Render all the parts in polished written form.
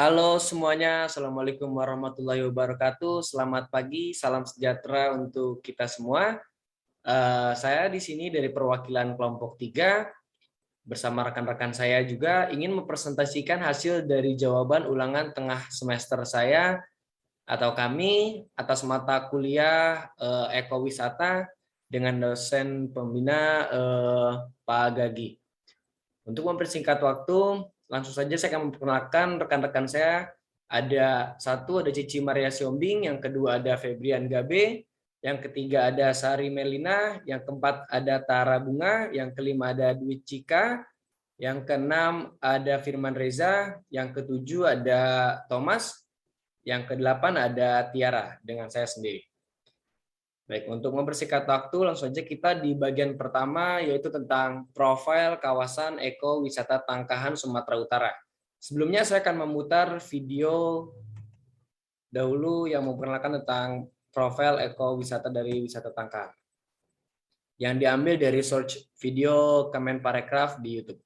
Halo semuanya, Assalamualaikum warahmatullahi wabarakatuh. Selamat pagi, salam sejahtera untuk kita semua. Saya di sini dari perwakilan kelompok 3 bersama rekan-rekan saya juga ingin mempresentasikan hasil dari jawaban ulangan tengah semester saya atau kami atas mata kuliah ekowisata dengan dosen pembina Pak Gagi. Untuk mempersingkat waktu, langsung saja saya akan memperkenalkan rekan-rekan saya. Ada Cici Maria Siombing, yang kedua ada Febrian Gabe, yang ketiga ada Sari Melina, yang keempat ada Tara Bunga, yang kelima ada Dwi Cika, yang keenam ada Firman Reza, yang ketujuh ada Thomas, yang kedelapan ada Tiara dengan saya sendiri. Baik, untuk mempersingkat waktu, langsung saja kita di bagian pertama, yaitu tentang profil kawasan ekowisata Tangkahan, Sumatera Utara. Sebelumnya saya akan memutar video dahulu yang memperkenalkan tentang profil ekowisata dari wisata Tangkahan, yang diambil dari search video Kemenparekraf di YouTube.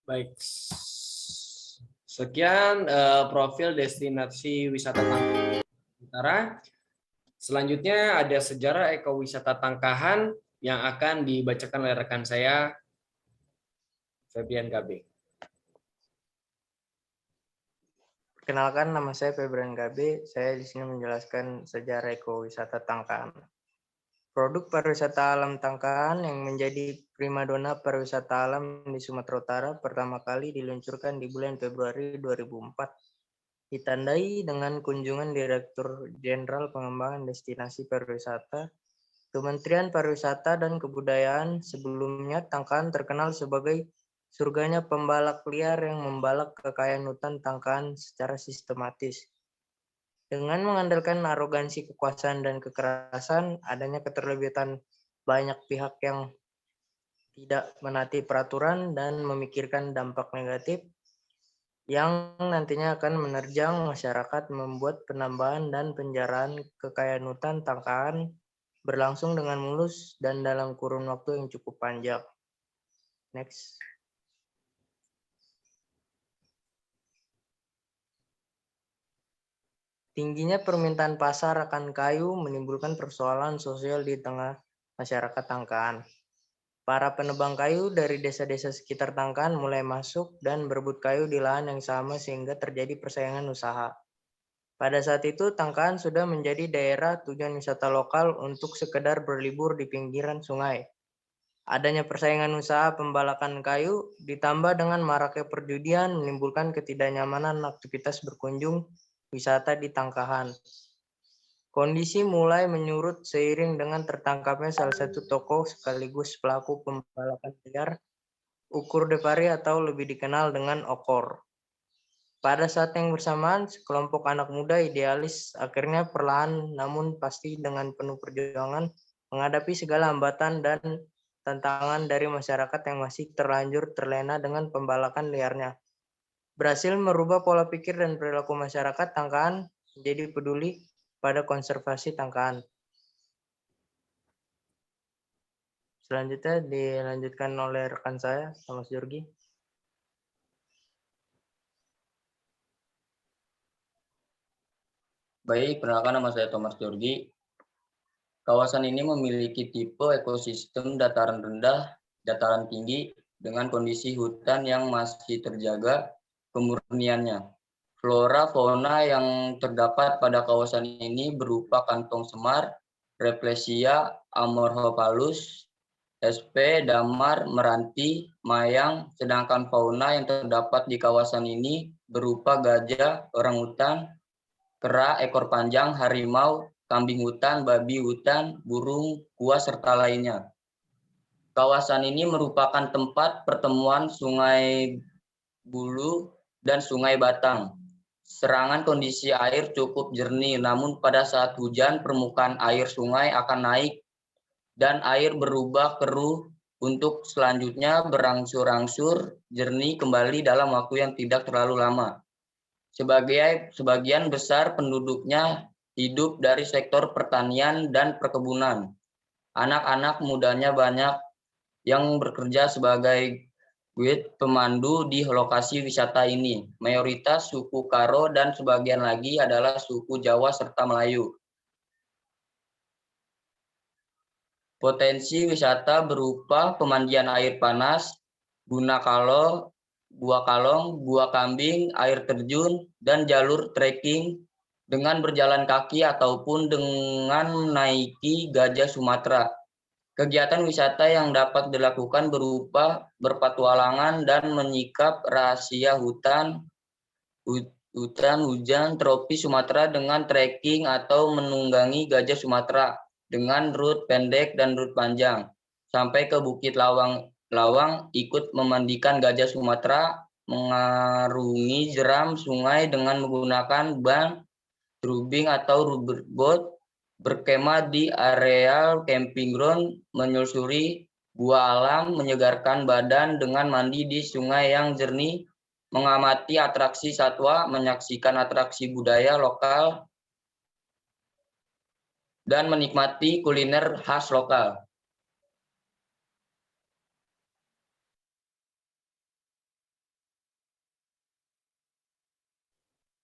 Baik, sekian profil destinasi wisata Tangkahan Utara. Selanjutnya ada sejarah ekowisata Tangkahan yang akan dibacakan oleh rekan saya, Febrian Gabe. Perkenalkan, nama saya Febrian Gabe. Saya di sini menjelaskan sejarah ekowisata Tangkahan. Produk pariwisata alam Tangkahan yang menjadi primadona pariwisata alam di Sumatera Utara pertama kali diluncurkan di bulan Februari 2004. Ditandai dengan kunjungan Direktur Jenderal Pengembangan Destinasi Pariwisata, Kementerian Pariwisata dan Kebudayaan. Sebelumnya, Tangkahan terkenal sebagai surganya pembalak liar yang membalak kekayaan hutan Tangkahan secara sistematis. Dengan mengandalkan arogansi kekuasaan dan kekerasan, adanya keterlibatan banyak pihak yang tidak menaati peraturan dan memikirkan dampak negatif yang nantinya akan menerjang masyarakat, membuat penambahan dan penjarahan kekayaan hutan Tangkahan berlangsung dengan mulus dan dalam kurun waktu yang cukup panjang. Next. Tingginya permintaan pasar akan kayu menimbulkan persoalan sosial di tengah masyarakat Tangkahan. Para penebang kayu dari desa-desa sekitar Tangkahan mulai masuk dan berebut kayu di lahan yang sama sehingga terjadi persaingan usaha. Pada saat itu, Tangkahan sudah menjadi daerah tujuan wisata lokal untuk sekedar berlibur di pinggiran sungai. Adanya persaingan usaha pembalakan kayu ditambah dengan maraknya perjudian menimbulkan ketidaknyamanan aktivitas berkunjung wisata di Tangkahan. Kondisi mulai menyurut seiring dengan tertangkapnya salah satu tokoh sekaligus pelaku pembalakan liar, Ukur Depari atau lebih dikenal dengan Okor. Pada saat yang bersamaan, sekelompok anak muda idealis akhirnya perlahan namun pasti dengan penuh perjuangan menghadapi segala hambatan dan tantangan dari masyarakat yang masih terlanjur terlena dengan pembalakan liarnya. Berhasil merubah pola pikir dan perilaku masyarakat Tangkahan menjadi peduli pada konservasi Tangkahan. Selanjutnya dilanjutkan oleh rekan saya, Mas Jorgi. Baik, perkenalkan nama saya Thomas Jorgi. Kawasan ini memiliki tipe ekosistem dataran rendah, dataran tinggi, dengan kondisi hutan yang masih terjaga kemurniannya. Flora fauna yang terdapat pada kawasan ini berupa kantong semar, Replesia amorphophallus, SP, damar, meranti, mayang, sedangkan fauna yang terdapat di kawasan ini berupa gajah, orangutan, kera, ekor panjang, harimau, kambing hutan, babi hutan, burung, kuas, serta lainnya. Kawasan ini merupakan tempat pertemuan Sungai Bulu dan Sungai Batang. Serangan kondisi air cukup jernih, namun pada saat hujan permukaan air sungai akan naik dan air berubah keruh untuk selanjutnya berangsur-angsur jernih kembali dalam waktu yang tidak terlalu lama. Sebagian besar penduduknya hidup dari sektor pertanian dan perkebunan. Anak-anak mudanya banyak yang bekerja sebagai guide pemandu di lokasi wisata ini. Mayoritas suku Karo dan sebagian lagi adalah suku Jawa serta Melayu. Potensi wisata berupa pemandian air panas, gua kalong, gua kambing, air terjun, dan jalur trekking dengan berjalan kaki ataupun dengan menaiki gajah Sumatera. Kegiatan wisata yang dapat dilakukan berupa berpetualangan dan menyikap rahasia hutan hujan tropis Sumatera dengan trekking atau menunggangi gajah Sumatera dengan rute pendek dan rute panjang sampai ke Bukit Lawang ikut memandikan gajah Sumatera, mengarungi jeram sungai dengan menggunakan ban, tubing atau rubberboat, berkemah di areal camping ground, menyusuri gua alam, menyegarkan badan dengan mandi di sungai yang jernih, mengamati atraksi satwa, menyaksikan atraksi budaya lokal, dan menikmati kuliner khas lokal.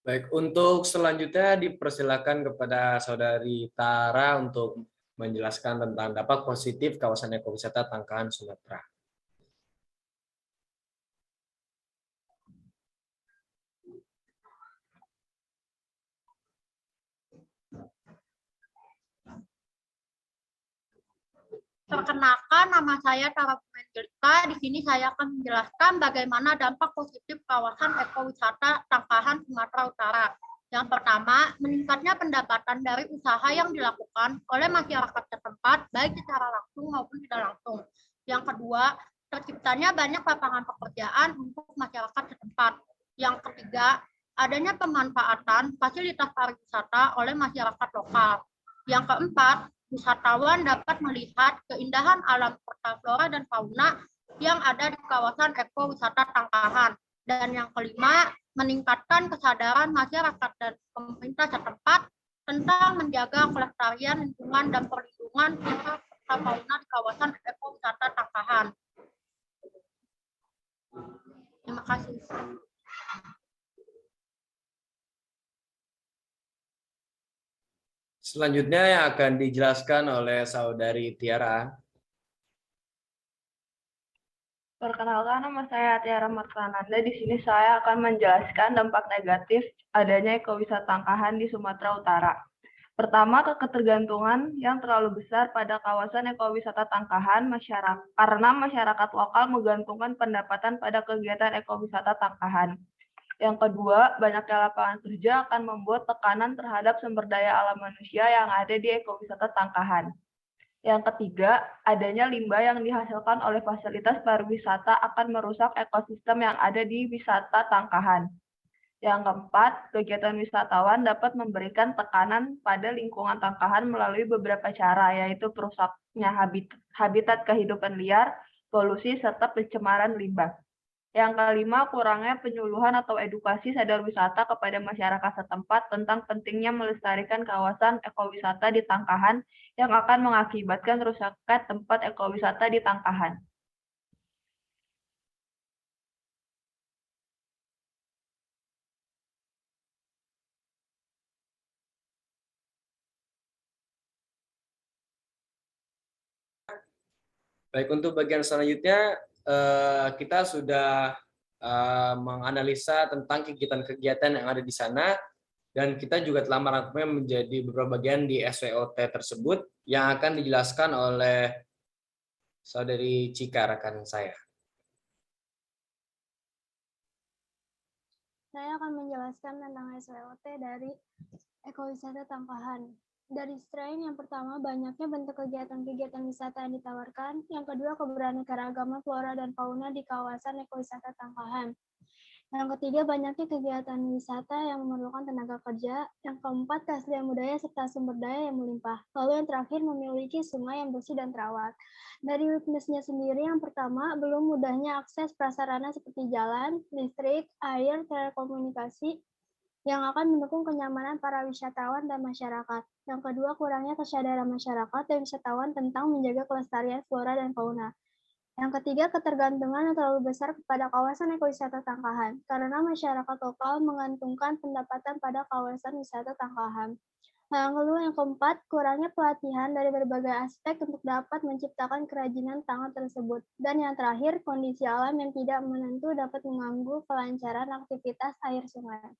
Baik, untuk selanjutnya dipersilakan kepada Saudari Tara untuk menjelaskan tentang dampak positif kawasan ekowisata Tangkahan Sumatera. Perkenalkan, nama saya Tara Pumendelika. Di sini saya akan menjelaskan bagaimana dampak positif kawasan ekowisata Tangkahan Sumatera Utara. Yang pertama, meningkatnya pendapatan dari usaha yang dilakukan oleh masyarakat setempat, baik secara langsung maupun tidak langsung. Yang kedua, terciptanya banyak lapangan pekerjaan untuk masyarakat setempat. Yang ketiga, adanya pemanfaatan fasilitas pariwisata oleh masyarakat lokal. Yang keempat, wisatawan dapat melihat keindahan alam serta flora dan fauna yang ada di kawasan ekowisata Tangkahan. Dan yang kelima, meningkatkan kesadaran masyarakat dan pemerintah setempat tentang menjaga kelestarian lingkungan dan perlindungan flora serta fauna di kawasan ekowisata Tangkahan. Terima kasih. Selanjutnya yang akan dijelaskan oleh Saudari Tiara. Perkenalkan, nama saya Tiara Martananda. Di sini saya akan menjelaskan dampak negatif adanya ekowisata Tangkahan di Sumatera Utara. Pertama, ketergantungan yang terlalu besar pada kawasan ekowisata Tangkahan karena masyarakat lokal menggantungkan pendapatan pada kegiatan ekowisata Tangkahan. Yang kedua, banyaknya lapangan kerja akan membuat tekanan terhadap sumber daya alam manusia yang ada di ekowisata Tangkahan. Yang ketiga, adanya limbah yang dihasilkan oleh fasilitas pariwisata akan merusak ekosistem yang ada di wisata Tangkahan. Yang keempat, kegiatan wisatawan dapat memberikan tekanan pada lingkungan Tangkahan melalui beberapa cara, yaitu perusaknya habitat kehidupan liar, polusi, serta pencemaran limbah. Yang kelima, kurangnya penyuluhan atau edukasi sadar wisata kepada masyarakat setempat tentang pentingnya melestarikan kawasan ekowisata di Tangkahan yang akan mengakibatkan rusaknya tempat ekowisata di Tangkahan. Baik, untuk bagian selanjutnya kita sudah menganalisa tentang kegiatan-kegiatan yang ada di sana, dan kita juga telah merangkumnya menjadi beberapa bagian di SWOT tersebut yang akan dijelaskan oleh Saudari Cika, rekan saya. Saya akan menjelaskan tentang SWOT dari ekowisata Tangkahan. Dari strain yang pertama, banyaknya bentuk kegiatan-kegiatan wisata yang ditawarkan. Yang kedua, keberaneka-ragaman flora dan fauna di kawasan ekowisata Tangkahan. Yang ketiga, banyaknya kegiatan wisata yang memerlukan tenaga kerja. Yang keempat, keaslian budaya serta sumber daya yang melimpah. Lalu yang terakhir, memiliki sungai yang bersih dan terawat. Dari weakness-nya sendiri, yang pertama, belum mudahnya akses prasarana seperti jalan, listrik, air, telekomunikasi, yang akan mendukung kenyamanan para wisatawan dan masyarakat. Yang kedua, kurangnya kesadaran masyarakat dan wisatawan tentang menjaga kelestarian flora dan fauna. Yang ketiga, ketergantungan yang terlalu besar kepada kawasan ekowisata Tangkahan, karena masyarakat lokal menggantungkan pendapatan pada kawasan wisata Tangkahan. Yang keempat, kurangnya pelatihan dari berbagai aspek untuk dapat menciptakan kerajinan tangan tersebut. Dan yang terakhir, kondisi alam yang tidak menentu dapat mengganggu kelancaran aktivitas air sungai.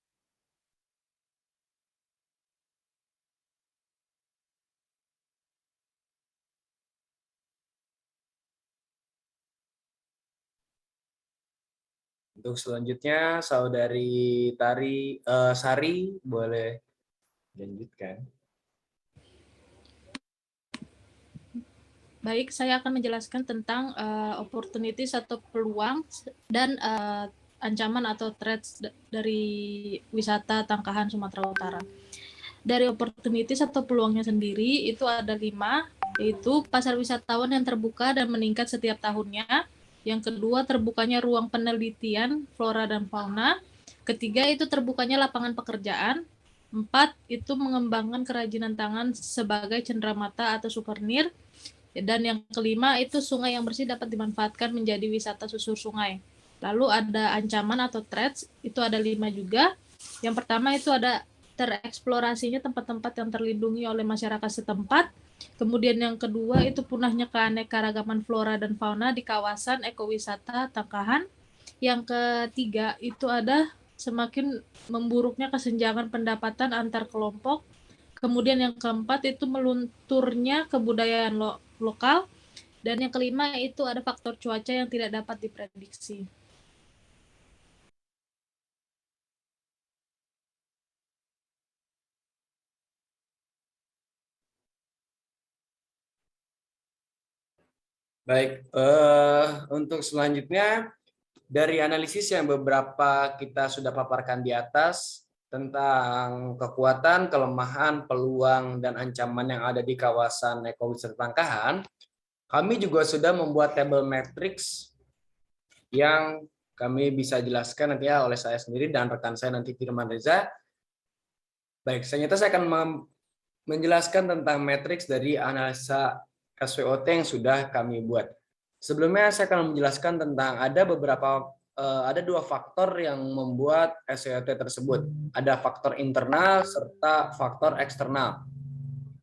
Untuk selanjutnya, Saudari Sari, boleh lanjutkan. Baik, saya akan menjelaskan tentang opportunities atau peluang dan ancaman atau threats dari wisata Tangkahan Sumatera Utara. Dari opportunities atau peluangnya sendiri itu ada 5, yaitu pasar wisatawan yang terbuka dan meningkat setiap tahunnya. Yang kedua, terbukanya ruang penelitian flora dan fauna. Ketiga, itu terbukanya lapangan pekerjaan. 4, itu mengembangkan kerajinan tangan sebagai cenderamata atau souvenir. Dan yang kelima, itu sungai yang bersih dapat dimanfaatkan menjadi wisata susur sungai. Lalu ada ancaman atau threats, itu ada 5 juga. Yang pertama itu ada tereksplorasinya tempat-tempat yang terlindungi oleh masyarakat setempat. Kemudian yang kedua itu punahnya keanekaragaman flora dan fauna di kawasan ekowisata Tangkahan. Yang ketiga itu ada semakin memburuknya kesenjangan pendapatan antar kelompok. Kemudian yang keempat itu melunturnya kebudayaan lokal. Dan yang kelima itu ada faktor cuaca yang tidak dapat diprediksi. Baik, untuk selanjutnya dari analisis yang beberapa kita sudah paparkan di atas tentang kekuatan, kelemahan, peluang, dan ancaman yang ada di kawasan ekowisata Tangkahan, kami juga sudah membuat tabel matrix yang kami bisa jelaskan nanti oleh saya sendiri dan rekan saya nanti Firman Reza. Baik, selanjutnya saya akan menjelaskan tentang matriks dari analisa SWOT yang sudah kami buat. Sebelumnya saya akan menjelaskan tentang ada 2 faktor yang membuat SWOT tersebut. Ada faktor internal serta faktor eksternal.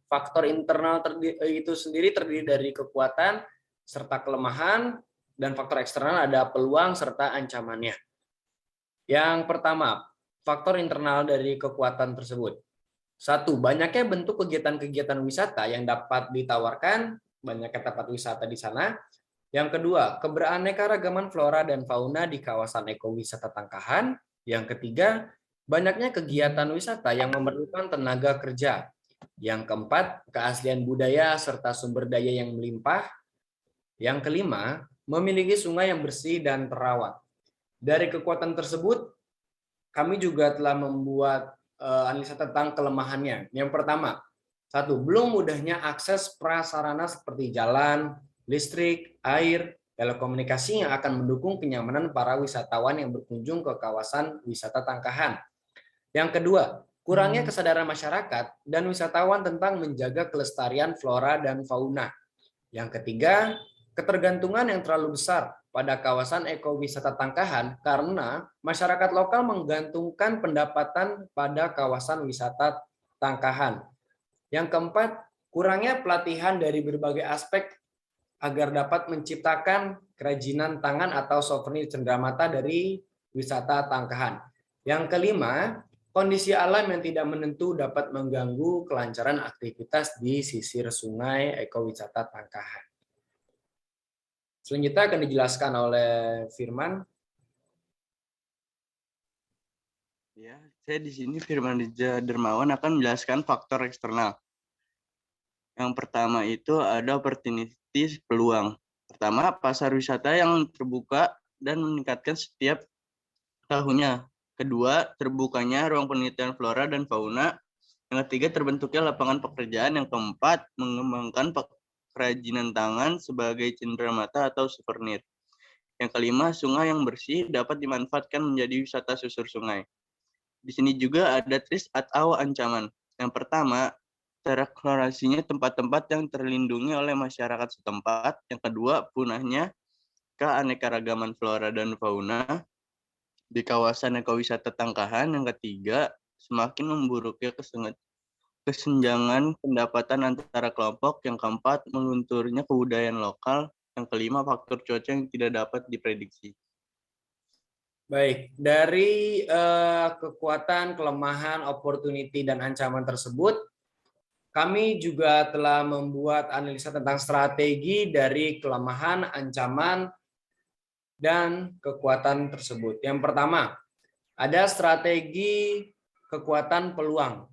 Faktor internal itu sendiri terdiri dari kekuatan serta kelemahan, dan faktor eksternal ada peluang serta ancamannya. Yang pertama, faktor internal dari kekuatan tersebut. 1. Banyaknya bentuk kegiatan-kegiatan wisata yang dapat ditawarkan, banyaknya tempat wisata di sana. Yang kedua, keberaneka-ragaman flora dan fauna di kawasan ekowisata Tangkahan. Yang ketiga, banyaknya kegiatan wisata yang memerlukan tenaga kerja. Yang keempat, keaslian budaya serta sumber daya yang melimpah. Yang kelima, memiliki sungai yang bersih dan terawat. Dari kekuatan tersebut, kami juga telah membuat analisa tentang kelemahannya. Yang pertama, 1. Belum mudahnya akses prasarana seperti jalan, listrik, air, telekomunikasi yang akan mendukung kenyamanan para wisatawan yang berkunjung ke kawasan wisata Tangkahan. Yang kedua, kurangnya kesadaran masyarakat dan wisatawan tentang menjaga kelestarian flora dan fauna. Yang ketiga, ketergantungan yang terlalu besar pada kawasan ekowisata Tangkahan karena masyarakat lokal menggantungkan pendapatan pada kawasan wisata Tangkahan. Yang keempat, kurangnya pelatihan dari berbagai aspek agar dapat menciptakan kerajinan tangan atau souvenir cenderamata dari wisata Tangkahan. Yang kelima, kondisi alam yang tidak menentu dapat mengganggu kelancaran aktivitas di sisir sungai ekowisata Tangkahan. Selanjutnya akan dijelaskan oleh Firman. Ya, saya di sini Firman Dija Dermawan akan menjelaskan faktor eksternal. Yang pertama itu ada opportunity peluang. Pertama, pasar wisata yang terbuka dan meningkatkan setiap tahunnya. Kedua, terbukanya ruang penelitian flora dan fauna. Yang ketiga, terbentuknya lapangan pekerjaan. Yang keempat, mengembangkan kerajinan tangan sebagai cenderamata atau souvenir. Yang kelima, sungai yang bersih dapat dimanfaatkan menjadi wisata susur sungai. Di sini juga ada risk atau ancaman. Yang pertama, tereksplorasinya tempat-tempat yang terlindungi oleh masyarakat setempat. Yang kedua, punahnya keanekaragaman flora dan fauna di kawasan ekowisata Tangkahan. Yang ketiga, semakin memburuknya kesenjangan pendapatan antara kelompok. Yang keempat, melunturnya kebudayaan lokal. Yang kelima, faktor cuaca yang tidak dapat diprediksi. Baik, dari kekuatan, kelemahan, opportunity, dan ancaman tersebut, kami juga telah membuat analisa tentang strategi dari kelemahan, ancaman, dan kekuatan tersebut. Yang pertama, ada strategi kekuatan peluang.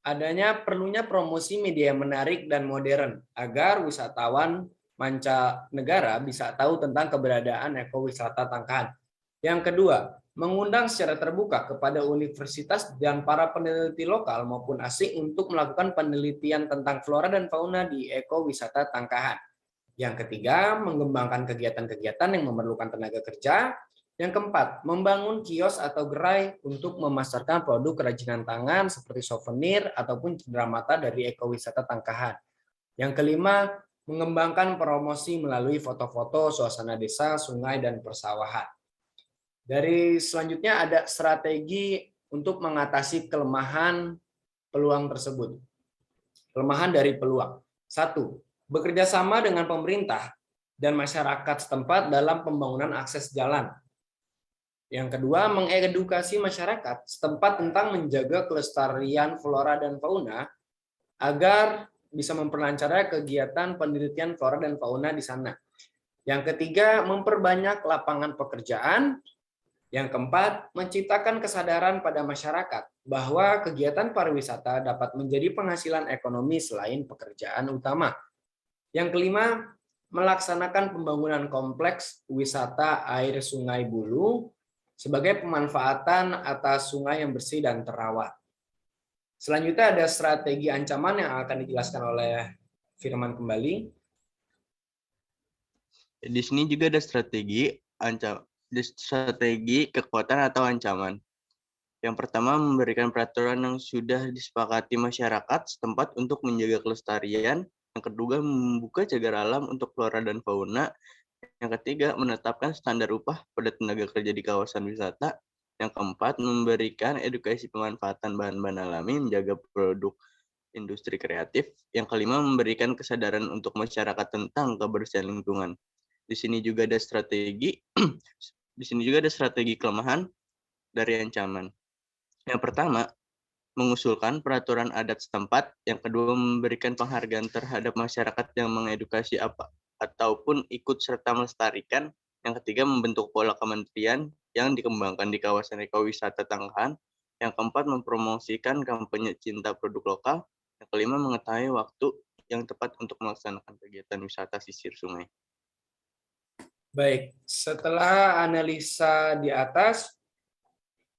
Adanya perlunya promosi media yang menarik dan modern agar wisatawan mancanegara bisa tahu tentang keberadaan ekowisata Tangkahan. Yang kedua, mengundang secara terbuka kepada universitas dan para peneliti lokal maupun asing untuk melakukan penelitian tentang flora dan fauna di ekowisata Tangkahan. Yang ketiga, mengembangkan kegiatan-kegiatan yang memerlukan tenaga kerja. Yang keempat, membangun kios atau gerai untuk memasarkan produk kerajinan tangan seperti souvenir ataupun cenderamata dari ekowisata Tangkahan. Yang kelima, mengembangkan promosi melalui foto-foto suasana desa, sungai, dan persawahan. Dari selanjutnya ada strategi untuk mengatasi kelemahan peluang tersebut. Kelemahan dari peluang. 1. Bekerja sama dengan pemerintah dan masyarakat setempat dalam pembangunan akses jalan. Yang kedua, mengedukasi masyarakat setempat tentang menjaga kelestarian flora dan fauna agar bisa memperlancar kegiatan penelitian flora dan fauna di sana. Yang ketiga, memperbanyak lapangan pekerjaan. Yang keempat, menciptakan kesadaran pada masyarakat bahwa kegiatan pariwisata dapat menjadi penghasilan ekonomi selain pekerjaan utama. Yang kelima, melaksanakan pembangunan kompleks wisata air Sungai Bulu sebagai pemanfaatan atas sungai yang bersih dan terawat. Selanjutnya ada strategi ancaman yang akan dijelaskan oleh Firman kembali. Di sini juga ada strategi kekuatan atau ancaman. Yang pertama, memberikan peraturan yang sudah disepakati masyarakat setempat untuk menjaga kelestarian. Yang kedua, membuka cagar alam untuk flora dan fauna. Yang ketiga, menetapkan standar upah pada tenaga kerja di kawasan wisata. Yang keempat, memberikan edukasi pemanfaatan bahan-bahan alami, menjaga produk industri kreatif. Yang kelima, memberikan kesadaran untuk masyarakat tentang kebersihan lingkungan. Di sini juga ada strategi di sini juga ada strategi kelemahan dari ancaman. Yang pertama, mengusulkan peraturan adat setempat. Yang kedua, memberikan penghargaan terhadap masyarakat yang mengedukasi ataupun ikut serta melestarikan. Yang ketiga, membentuk pola kementerian yang dikembangkan di kawasan ekowisata Tangkahan. Yang keempat, mempromosikan kampanye cinta produk lokal. Yang kelima, mengetahui waktu yang tepat untuk melaksanakan kegiatan wisata sisir sungai. Baik, setelah analisa di atas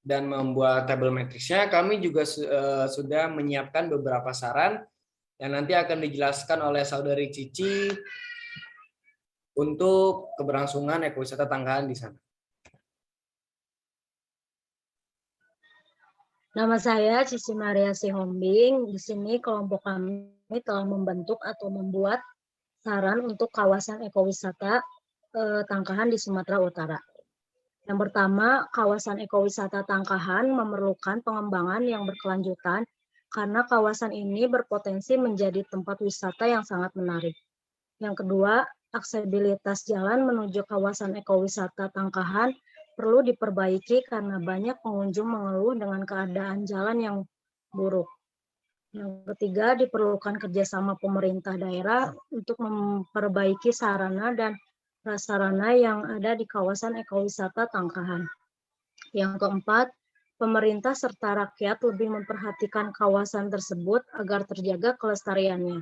dan membuat tabel matriksnya, kami juga sudah menyiapkan beberapa saran yang nanti akan dijelaskan oleh Saudari Cici untuk keberlangsungan ekowisata Tangkahan di sana. Nama saya Cici Maria Sihombing. Di sini kelompok kami telah membentuk atau membuat saran untuk kawasan ekowisata Tangkahan di Sumatera Utara. Yang pertama, kawasan ekowisata Tangkahan memerlukan pengembangan yang berkelanjutan karena kawasan ini berpotensi menjadi tempat wisata yang sangat menarik. Yang kedua, aksesibilitas jalan menuju kawasan ekowisata Tangkahan perlu diperbaiki karena banyak pengunjung mengeluh dengan keadaan jalan yang buruk. Yang ketiga, diperlukan kerjasama pemerintah daerah untuk memperbaiki sarana dan prasarana yang ada di kawasan ekowisata Tangkahan. Yang keempat, pemerintah serta rakyat lebih memperhatikan kawasan tersebut agar terjaga kelestariannya.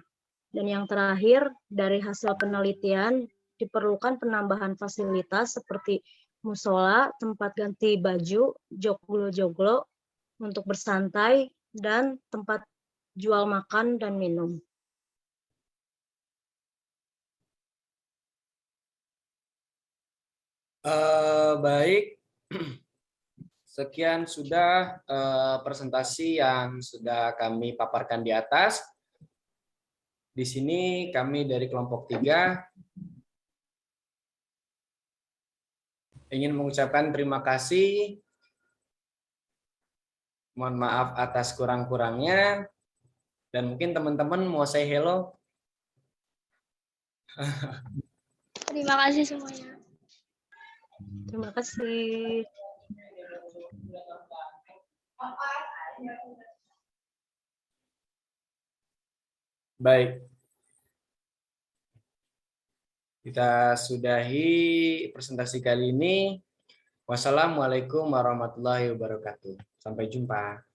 Dan yang terakhir, dari hasil penelitian, diperlukan penambahan fasilitas seperti musola, tempat ganti baju, joglo-joglo untuk bersantai, dan tempat jual makan dan minum. Baik, sekian sudah presentasi yang sudah kami paparkan di atas. Di sini kami dari kelompok 3 ingin mengucapkan terima kasih. Mohon maaf atas kurang-kurangnya. Dan mungkin teman-teman mau say hello. Terima kasih semuanya. Terima kasih. Baik. Kita sudahi presentasi kali ini. Wassalamualaikum warahmatullahi wabarakatuh. Sampai jumpa.